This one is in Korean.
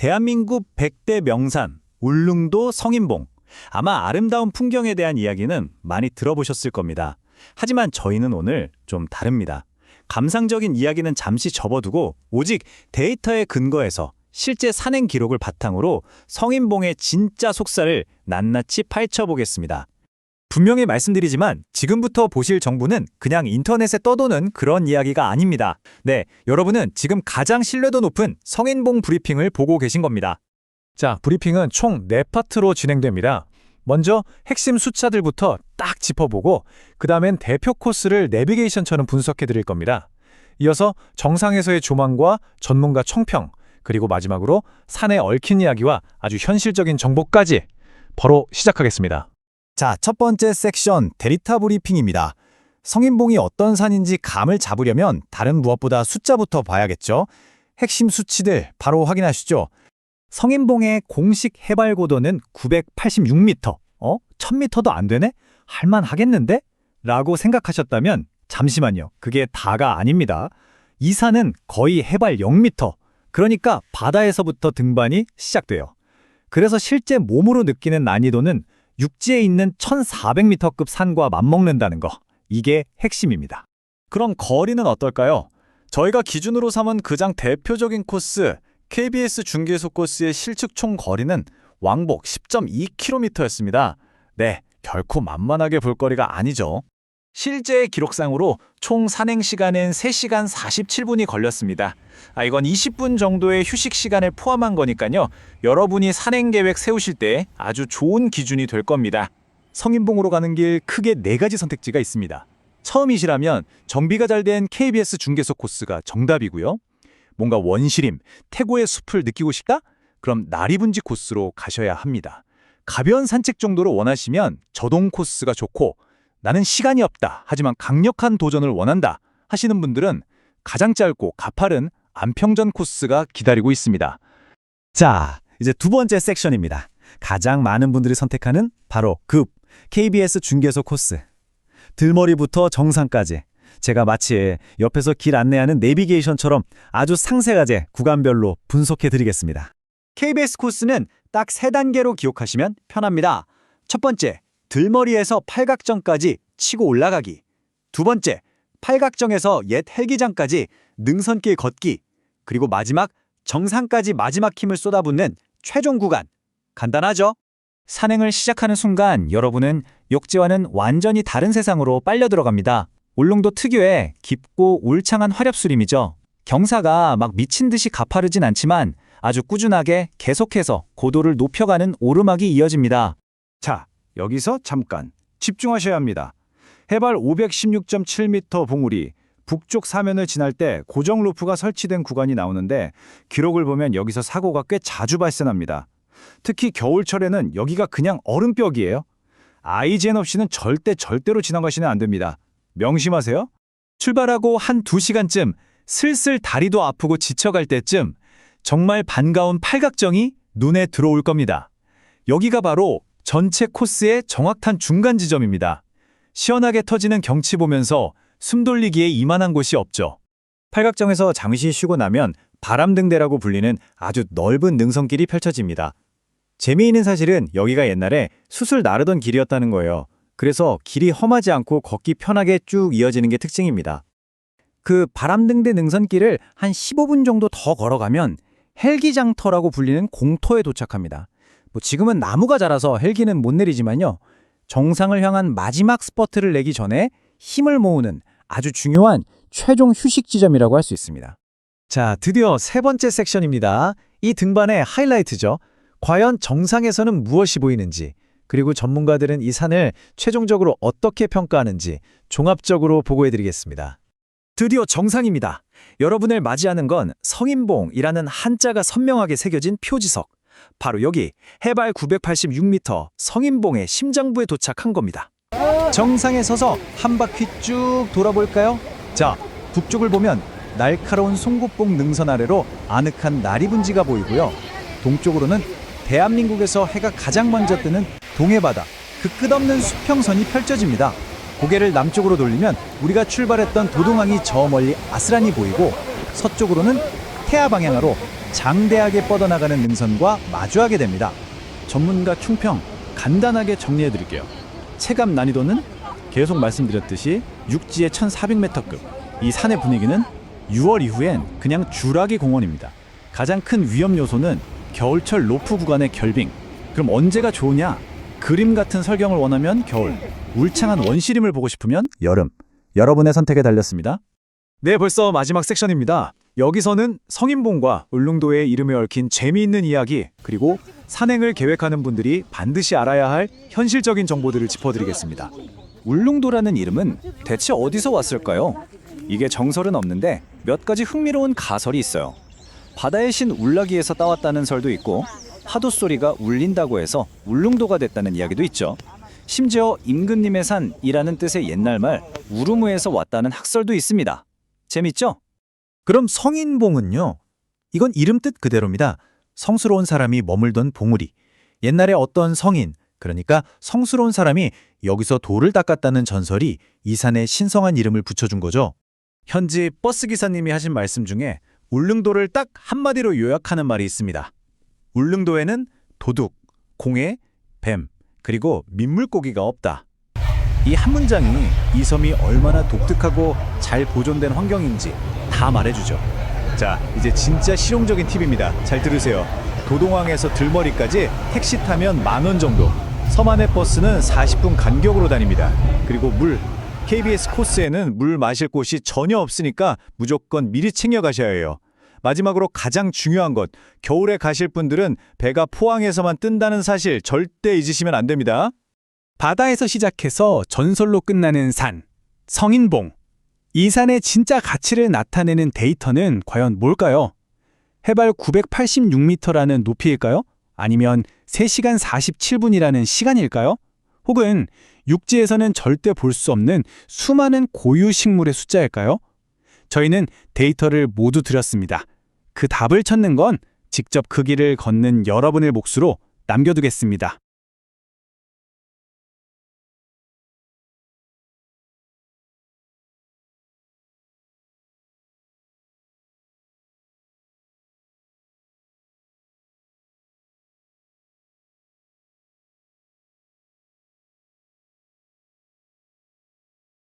대한민국 100대 명산, 울릉도 성인봉. 아마 아름다운 풍경에 대한 이야기는 많이 들어보셨을 겁니다. 하지만 저희는 오늘 좀 다릅니다. 감상적인 이야기는 잠시 접어두고 오직 데이터에 근거해서 실제 산행 기록을 바탕으로 성인봉의 진짜 속살을 낱낱이 파헤쳐보겠습니다. 분명히 말씀드리지만 지금부터 보실 정보는 그냥 인터넷에 떠도는 그런 이야기가 아닙니다. 네, 여러분은 지금 가장 신뢰도 높은 성인봉 브리핑을 보고 계신 겁니다. 자, 브리핑은 총 4파트로 진행됩니다. 먼저 핵심 숫자들부터 딱 짚어보고 그 다음엔 대표 코스를 내비게이션처럼 분석해 드릴 겁니다. 이어서 정상에서의 조망과 전문가 총평, 그리고 마지막으로 산에 얽힌 이야기와 아주 현실적인 정보까지 바로 시작하겠습니다. 자, 첫 번째 섹션 데이터 브리핑입니다. 성인봉이 어떤 산인지 감을 잡으려면 다른 무엇보다 숫자부터 봐야겠죠. 핵심 수치들 바로 확인하시죠. 성인봉의 공식 해발 고도는 986m. 1000m도 안 되네? 할만하겠는데? 라고 생각하셨다면 잠시만요. 그게 다가 아닙니다. 이 산은 거의 해발 0m. 그러니까 바다에서부터 등반이 시작돼요. 그래서 실제 몸으로 느끼는 난이도는 육지에 있는 1400m급 산과 맞먹는다는 거. 이게 핵심입니다. 그럼 거리는 어떨까요? 저희가 기준으로 삼은 가장 대표적인 코스, KBS 중계소 코스의 실측 총 거리는 왕복 10.2km였습니다. 네, 결코 만만하게 볼 거리가 아니죠. 실제 기록상으로 총 산행 시간은 3시간 47분이 걸렸습니다. 이건 20분 정도의 휴식 시간을 포함한 거니까요. 여러분이 산행 계획 세우실 때 아주 좋은 기준이 될 겁니다. 성인봉으로 가는 길 크게 4가지 선택지가 있습니다. 처음이시라면 정비가 잘 된 KBS 중계소 코스가 정답이고요. 뭔가 원시림, 태고의 숲을 느끼고 싶다? 그럼 나리분지 코스로 가셔야 합니다. 가벼운 산책 정도로 원하시면 저동 코스가 좋고, 나는 시간이 없다, 하지만 강력한 도전을 원한다 하시는 분들은 가장 짧고 가파른 안평전 코스가 기다리고 있습니다. 자, 이제 두 번째 섹션입니다. 가장 많은 분들이 선택하는 바로 KBS 중계소 코스. 들머리부터 정상까지 제가 마치 옆에서 길 안내하는 내비게이션처럼 아주 상세하게 구간별로 분석해드리겠습니다. KBS 코스는 딱 3단계로 기억하시면 편합니다. 첫 번째, 들머리에서 팔각정까지 치고 올라가기. 두 번째, 팔각정에서 옛 헬기장까지 능선길 걷기. 그리고 마지막, 정상까지 마지막 힘을 쏟아붓는 최종 구간. 간단하죠? 산행을 시작하는 순간 여러분은 욕지와는 완전히 다른 세상으로 빨려 들어갑니다. 울릉도 특유의 깊고 울창한 화렵수림이죠. 경사가 막 미친 듯이 가파르진 않지만 아주 꾸준하게 계속해서 고도를 높여가는 오르막이 이어집니다. 자, 여기서 잠깐 집중하셔야 합니다. 해발 516.7m 봉우리, 북쪽 사면을 지날 때 고정 루프가 설치된 구간이 나오는데 기록을 보면 여기서 사고가 꽤 자주 발생합니다. 특히 겨울철에는 여기가 그냥 얼음벽이에요. 아이젠 없이는 절대로 지나가시면 안 됩니다. 명심하세요. 출발하고 한 2시간쯤 슬슬 다리도 아프고 지쳐갈 때쯤 정말 반가운 팔각정이 눈에 들어올 겁니다. 여기가 바로 전체 코스의 정확한 중간 지점입니다. 시원하게 터지는 경치 보면서 숨 돌리기에 이만한 곳이 없죠. 팔각정에서 잠시 쉬고 나면 바람등대라고 불리는 아주 넓은 능선길이 펼쳐집니다. 재미있는 사실은 여기가 옛날에 숯을 나르던 길이었다는 거예요. 그래서 길이 험하지 않고 걷기 편하게 쭉 이어지는 게 특징입니다. 그 바람등대 능선길을 한 15분 정도 더 걸어가면 헬기장터라고 불리는 공터에 도착합니다. 지금은 나무가 자라서 헬기는 못 내리지만요. 정상을 향한 마지막 스퍼트를 내기 전에 힘을 모으는 아주 중요한 최종 휴식 지점이라고 할 수 있습니다. 자, 드디어 세 번째 섹션입니다. 이 등반의 하이라이트죠. 과연 정상에서는 무엇이 보이는지, 그리고 전문가들은 이 산을 최종적으로 어떻게 평가하는지 종합적으로 보고해드리겠습니다. 드디어 정상입니다. 여러분을 맞이하는 건 성인봉이라는 한자가 선명하게 새겨진 표지석. 바로 여기 해발 986m 성인봉의 심장부에 도착한 겁니다. 정상에 서서 한 바퀴 쭉 돌아볼까요? 자, 북쪽을 보면 날카로운 송곳봉 능선 아래로 아늑한 나리분지가 보이고요. 동쪽으로는 대한민국에서 해가 가장 먼저 뜨는 동해바다, 그 끝없는 수평선이 펼쳐집니다. 고개를 남쪽으로 돌리면 우리가 출발했던 도동항이 저 멀리 아스란히 보이고, 서쪽으로는 태아 방향으로 장대하게 뻗어나가는 능선과 마주하게 됩니다. 전문가 충평 간단하게 정리해드릴게요. 체감 난이도는 계속 말씀드렸듯이 육지의 1400m급. 이 산의 분위기는 6월 이후엔 그냥 주라기 공원입니다. 가장 큰 위험 요소는 겨울철 로프 구간의 결빙. 그럼 언제가 좋으냐? 그림 같은 설경을 원하면 겨울, 울창한 원시림을 보고 싶으면 여름. 여러분의 선택에 달렸습니다. 네, 벌써 마지막 섹션입니다. 여기서는 성인봉과 울릉도의 이름에 얽힌 재미있는 이야기, 그리고 산행을 계획하는 분들이 반드시 알아야 할 현실적인 정보들을 짚어드리겠습니다. 울릉도라는 이름은 대체 어디서 왔을까요? 이게 정설은 없는데 몇 가지 흥미로운 가설이 있어요. 바다의 신 울라기에서 따왔다는 설도 있고, 파도 소리가 울린다고 해서 울릉도가 됐다는 이야기도 있죠. 심지어 임금님의 산이라는 뜻의 옛날말 우르무에서 왔다는 학설도 있습니다. 재밌죠? 그럼 성인봉은요? 이건 이름 뜻 그대로입니다. 성스러운 사람이 머물던 봉우리. 옛날에 어떤 성인, 그러니까 성스러운 사람이 여기서 돌을 닦았다는 전설이 이 산에 신성한 이름을 붙여준 거죠. 현지 버스 기사님이 하신 말씀 중에 울릉도를 딱 한마디로 요약하는 말이 있습니다. 울릉도에는 도둑, 공해, 뱀, 그리고 민물고기가 없다. 이 한 문장이 이 섬이 얼마나 독특하고 잘 보존된 환경인지 다 말해주죠. 자, 이제 진짜 실용적인 팁입니다. 잘 들으세요. 도동항에서 들머리까지 택시 타면 10,000원 정도. 섬 안의 버스는 40분 간격으로 다닙니다. 그리고 물, KBS 코스에는 물 마실 곳이 전혀 없으니까 무조건 미리 챙겨 가셔야 해요. 마지막으로 가장 중요한 것, 겨울에 가실 분들은 배가 포항에서만 뜬다는 사실 절대 잊으시면 안 됩니다. 바다에서 시작해서 전설로 끝나는 산, 성인봉. 이 산의 진짜 가치를 나타내는 데이터는 과연 뭘까요? 해발 986m라는 높이일까요? 아니면 3시간 47분이라는 시간일까요? 혹은 육지에서는 절대 볼 수 없는 수많은 고유 식물의 숫자일까요? 저희는 데이터를 모두 드렸습니다. 그 답을 찾는 건 직접 그 길을 걷는 여러분의 몫으로 남겨두겠습니다.